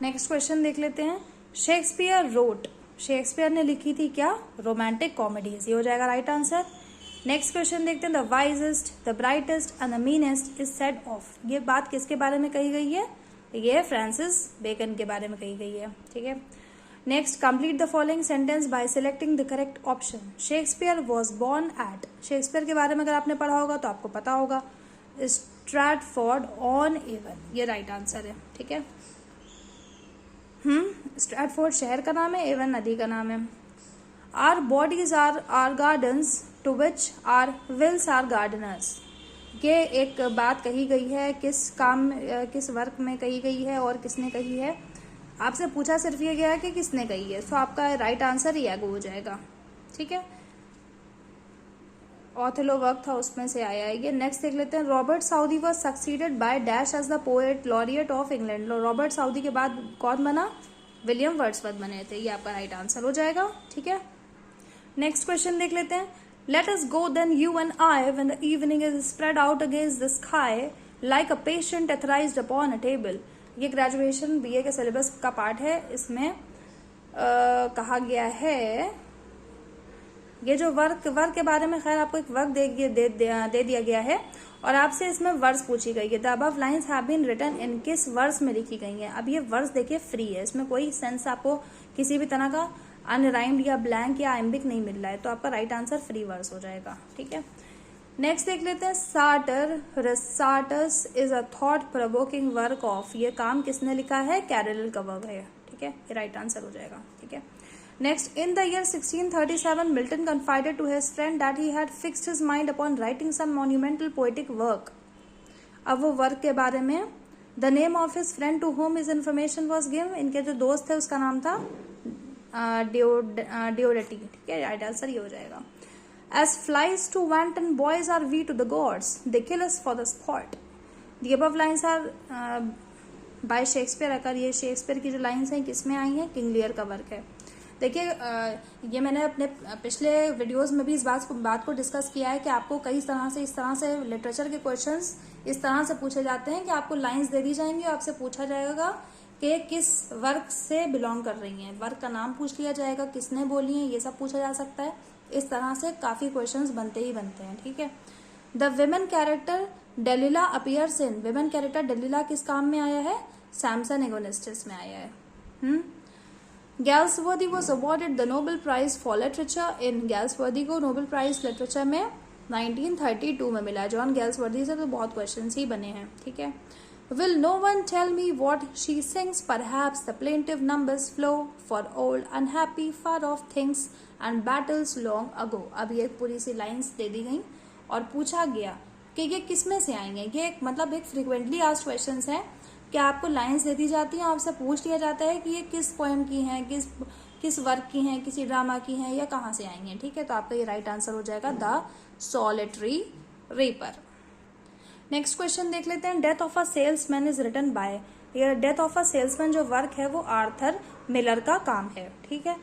Next question देख लेते हैं। शेक्सपियर रोट, शेक्सपियर ने लिखी थी क्या? रोमांटिक कॉमेडीज, ये हो जाएगा राइट आंसर। नेक्स्ट क्वेश्चन देखते हैं। The wisest, the brightest and the meanest is said of, ये बात किसके बारे में कही गई है? ये फ्रांसिस बेकन के बारे में कही गई है। ठीक है। Next, complete the following sentence by selecting the correct option. Shakespeare was born at, Shakespeare के बारे में अगर आपने पढ़ा होगा तो आपको पता होगा, स्ट्रैटफोर्ड ऑन एवन, ये राइट आंसर है। ठीक है। स्ट्रैटफोर्ड शहर का नाम है, एवन नदी का नाम है। Our bodies are gardens to which our wills are gardeners, ये एक बात कही गई है, किस काम, किस वर्क में कही गई है और किसने कही है? आपसे पूछा सिर्फ ये गया है कि किसने कही है, तो आपका राइट आंसर ही एगो हो जाएगा। ठीक है। ऑथेलो वर्क था, उसमें से आया है ये। नेक्स्ट देख लेते हैं। Robert Southey was succeeded by dash as the poet laureate of England, Robert Southey के बाद कौन बना? विलियम वर्ड्सवर्थ बने थे, ये आपका राइट आंसर हो जाएगा। ठीक है। नेक्स्ट क्वेश्चन देख लेते हैं। Let us go then, you and I, when the evening is spread out against the sky like a patient etherized upon a table, ये ग्रेजुएशन बीए के सिलेबस का पार्ट है। इसमें कहा गया है, ये जो वर्क के बारे में, खैर आपको एक वर्क दे दिया गया है और आपसे इसमें वर्स पूछी गई है। The above lines have been written in, किस वर्स में लिखी गई हैं? अब ये वर्स देखिए फ्री है, इसमें कोई सेंस आपको किसी भी तरह का अनराइम्ड या ब्लैंक या एम्बिक नहीं मिल रहा है, तो आपका राइट आंसर फ्री वर्स हो जाएगा। ठीक है। नेक्स्ट देख लेते हैं। Sartre's is a thought provoking work of, ये काम किसने लिखा है? कैरल का वर्क है। ठीक है, ये राइट आंसर हो जाएगा। ठीक है। Next, in the year 1637 Milton confided to his friend that he had fixed his mind upon writing some monumental poetic work. अब वो वर्क के बारे में, the name of his friend to whom his information was given, इनके जो दोस्त थे उसका नाम था डियोडटी। ठीक है, राइट आंसर ये हो जाएगा। As flies to wanton boys are we to the gods, they kill us for the sport. The above lines are by Shakespeare। अगर ये शेक्सपियर की जो लाइन्स हैं किस में आई हैं? किंग लियर का वर्क है। देखिए, ये मैंने अपने पिछले वीडियोस में भी इस बात को डिस्कस किया है कि आपको कई तरह से, इस तरह से लिटरेचर के क्वेश्चंस इस तरह से पूछे जाते हैं कि आपको लाइन्स दे दी जाएंगी और आपसे पूछा जाएगा कि किस वर्क से बिलोंग कर रही हैं, वर्क का नाम पूछ लिया जाएगा, किसने बोली है, ये सब पूछा जा सकता है। इस तरह से काफी क्वेश्चंस बनते ही बनते हैं। ठीक है। The women character Delilah appears in, women character Delilah किस काम में आया है? सैमसन एगोनिस्टिस में आया है। Galsworthy was awarded the Nobel prize for literature in, Galsworthy को नोबेल प्राइज लिटरेचर में 1932 में मिला। जॉन गैल्सवर्दी से तो बहुत क्वेश्चन ही बने हैं। ठीक है। Will no one tell me what she sings? Perhaps the plaintive numbers flow for old unhappy far off things and battles long ago। अब ये पूरी सी लाइन्स दे दी गई और पूछा गया कि ये किस में से आएंगे। ये मतलब एक फ्रिक्वेंटली आस्क्ड क्वेश्चंस है कि आपको लाइन्स दे दी जाती हैं, आपसे पूछ लिया जाता है कि ये किस पोएम की हैं, किस वर्क की हैं, किसी ड्रामा की हैं या कहाँ से आई हैं। ठीक है, तो आपका ये राइट आंसर हो जाएगा the solitary reaper. Next question देख लेते हैं। Death of a salesman is written by, ये डेथ ऑफ अ सेल्समैन जो वर्क है वो आर्थर मिलर का काम है। ठीक है,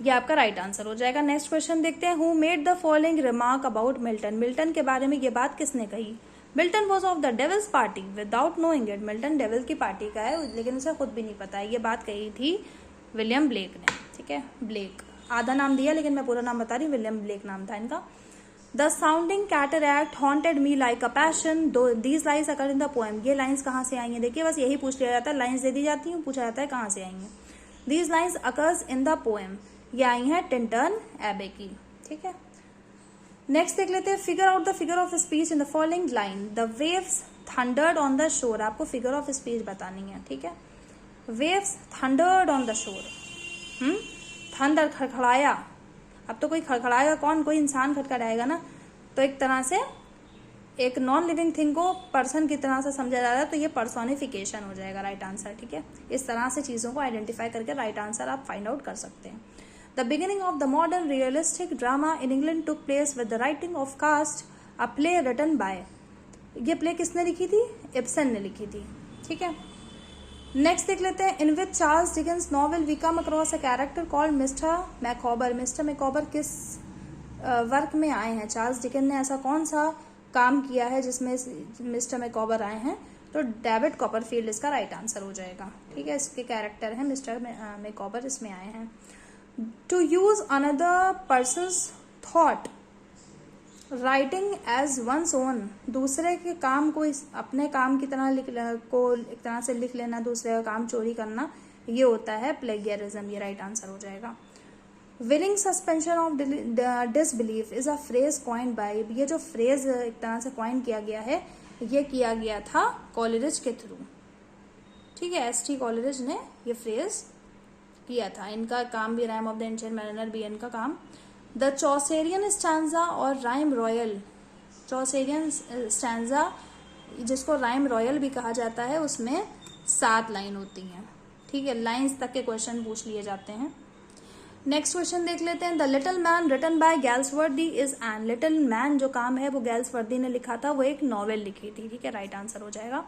ये आपका राइट आंसर हो जाएगा। नेक्स्ट क्वेश्चन देखते हैं। Who made the following remark about Milton, Milton के बारे में ये बात किसने कही? Milton was of the devil's party without knowing it, Milton devil की पार्टी का है लेकिन उसे खुद भी नहीं पता है। ये बात कही थी विलियम ब्लेक ने। ठीक है, ब्लेक आधा नाम दिया लेकिन मैं पूरा नाम बता रही हूँ, विलियम ब्लेक नाम था इनका। The sounding cataract haunted me like a passion, these lines occur in the poem, ये लाइन्स कहाँ से आई हैं? देखिए, बस यही पूछ लिया जाता है, लाइन्स दे दी जाती हैं, पूछा जाता है कहाँ से आई हैं। These lines occurs in the poem, ये आई हैं टिंटन एबे की। ठीक है। नेक्स्ट देख लेते हैं। Figure out the figure of speech in the following line. The waves thundered on the shore, आपको फिगर ऑफ स्पीच बतानी है। ठीक है, waves thundered on the shore, thunder खड़खड़ाया। अब तो कोई खड़खड़ाएगा कौन? कोई इंसान खड़खड़ाएगा ना, तो एक तरह से एक नॉन लिविंग थिंग को पर्सन की तरह से समझा जा रहा है, तो ये पर्सोनिफिकेशन हो जाएगा राइट आंसर। ठीक है, इस तरह से चीजों को आइडेंटिफाई करके राइट आंसर आप फाइंड आउट कर सकते हैं। The beginning of the modern realistic drama in England took place with the writing of Caste, a play written by, ये प्ले किसने लिखी थी? इब्सन ने लिखी थी। ठीक है। नेक्स्ट देख लेते हैं। In which Charles Dickens novel we come across a character called Mr Micawber, Mr Micawber किस वर्क में आए हैं? चार्ल्स डिकेंस ने ऐसा कौन सा काम किया है जिसमें मिस्टर मैकॉबर आए हैं? तो डेविड कॉपरफील्ड इसका राइट आंसर हो जाएगा। ठीक है, इसके कैरेक्टर हैं मिस्टर मेकओवर, इसमें आए हैं। To use another person's thought writing as one's own, दूसरे के काम को अपने काम की तरह एक तरह से लिख लेना, दूसरे का काम चोरी करना, ये होता है प्लेगियरिज्म। ये राइट आंसर हो जाएगा। Willing suspension of disbelief is a phrase coined by, ये जो फ्रेज एक तरह से कॉइन किया गया है, ये किया गया था कॉलरिज के थ्रू। ठीक है, एस.टी. कॉलरिज ने ये फ्रेज किया था। इनका काम भी rhyme of the ancient mariner भी इनका काम। द चौसेरियन स्टैंजा और राइम रॉयल, चौसेरियन स्टैंजा जिसको राइम रॉयल भी कहा जाता है, उसमें 7 लाइन होती हैं। ठीक है, लाइंस तक के क्वेश्चन पूछ लिए जाते हैं। नेक्स्ट क्वेश्चन देख लेते हैं। The little man written by Galsworthy is an, little man जो काम है वो गैल्सवर्दी ने लिखा था, वो एक नॉवेल लिखी थी। ठीक है, राइट आंसर हो जाएगा।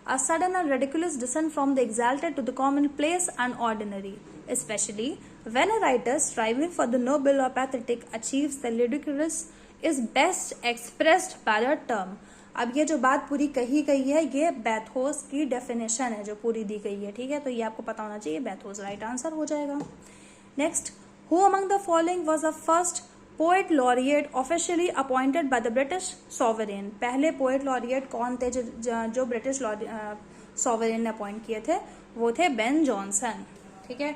A sudden and ridiculous descent from the exalted to the commonplace and ordinary, especially when a writer striving for the noble or pathetic achieves the ludicrous, is best expressed by the term. अब ये जो बात पूरी कही गई है, ये बैथोस की डेफिनेशन है जो पूरी दी गई है। ठीक है, तो ये आपको पता होना चाहिए, बैथोस राइट आंसर हो जाएगा। Next, who among the following was the first poet laureate officially appointed by the British sovereign, पहले पोएट लॉरिएट कौन थे जो ब्रिटिश सॉवरेन ने अपॉइंट किए थे, वो थे बेन जॉनसन। ठीक है,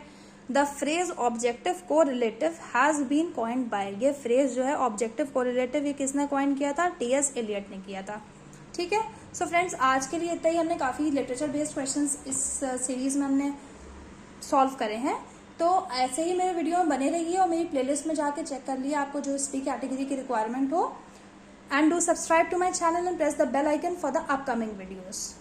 the phrase objective correlative has been coined by, ये फ्रेज जो है ऑब्जेक्टिव कोरिलेटिव, ये किसने कॉइन किया था? टी.एस. एलियट ने किया था। ठीक है, सो फ्रेंड्स आज के लिए इतना ही। हमने काफी लिटरेचर बेस्ड क्वेश्चंस इस सीरीज में हमने सॉल्व करे हैं, तो ऐसे ही मेरे वीडियो में बने रहिए और मेरी प्लेलिस्ट में जाके चेक कर लिए आपको जो इस कैटेगरी की रिक्वायरमेंट हो, and do subscribe to my channel and press the bell icon for the upcoming videos.